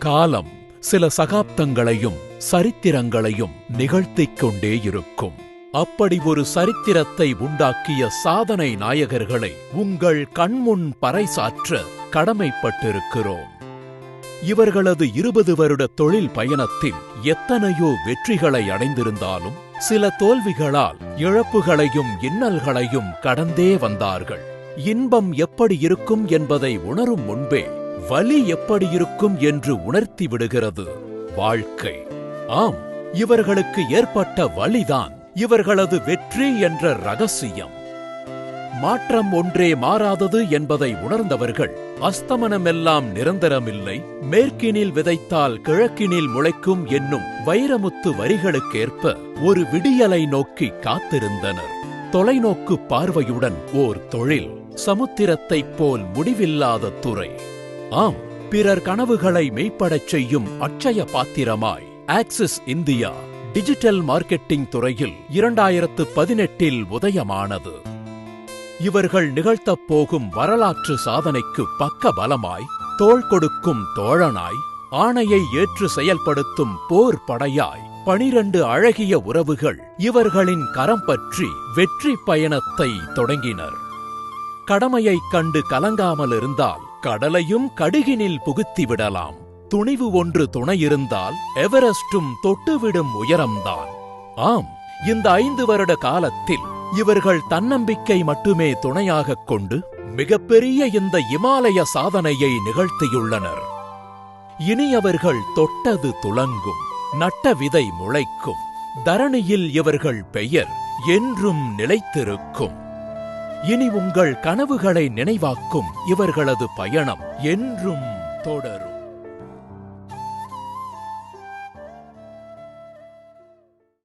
காலம் சில சகாப்தங்களையும் சரித்திரங்களையும் நிகழ்த்திக் கொண்டே இருக்கும். அப்படி ஒரு சரித்திரத்தை உண்டாக்கிய சாதனை நாயகர்களை உங்கள் கண்முன் பறைசாற்ற கடமைப்பட்டிருக்கிறோம். இவர்களது 20 வருட தொழில் பயணத்தில் எத்தனையோ வெற்றிகளை அடைந்திருந்தாலும் சில தோல்விகளால் இழப்புகளையும் இன்னல்களையும் கடந்தே வந்தார்கள். இன்பம் எப்படி இருக்கும் என்பதை உணரும் முன்பே வலி எப்படி இருக்கும் என்று உணர்த்தி விடுகிறது வாழ்க்கை. ஆம், இவர்களுக்கு ஏற்பட்ட வலிதான் இவர்களது வெற்றி என்ற ரகசியம். மாற்றம் ஒன்றே மாறாதது என்பதை உணர்ந்தவர்கள் அஸ்தமனமெல்லாம் நிரந்தரமில்லை, மேற்கினில் விதைத்தால் கிழக்கினில் முளைக்கும் என்னும் வைரமுத்து வரிகளுக்கேற்ப ஒரு விடியலை நோக்கி காத்திருந்தனர். தொலைநோக்கு பார்வையுடன் ஓர் தொழில், சமுத்திரத்தைப் போல் முடிவில்லாத துறை. ஆம், பிறர் கனவுகளை மெய்ப்படச் செய்யும் அட்சய பாத்திரமாய் ஆக்சிஸ் இந்தியா டிஜிட்டல் மார்க்கெட்டிங் துறையில் 2018இல் உதயமானது. இவர்கள் நிகழ்த்தப் போகும் வரலாற்று சாதனைக்கு பக்க பலமாய், தோள் கொடுக்கும் தோழனாய், ஆணையை ஏற்று செயல்படுத்தும் போர் படையாய் 12 அழகிய உறவுகள் இவர்களின் கரம் பற்றி வெற்றி பயணத்தை தொடங்கினர். கடமையைக் கண்டு கலங்காமல் இருந்தால் கடலையும் கடுகினில் புகுத்திவிடலாம். துணிவு ஒன்று துணையிருந்தால் எவரெஸ்டும் தொட்டுவிடும் உயரம்தான். ஆம், இந்த 5 வருட காலத்தில் இவர்கள் தன்னம்பிக்கை மட்டுமே துணையாகக் கொண்டு மிகப்பெரிய இந்த இமாலய சாதனையை நிகழ்த்தியுள்ளனர். இனி அவர்கள் தொட்டது துலங்கும், நட்ட விதை முளைக்கும். தரணியில் இவர்கள் பெயர் என்றும் நிலைத்திருக்கும். இனி உங்கள் கனவுகளை நினைவாக்கும் இவர்களது பயணம் என்றும் தொடரும்.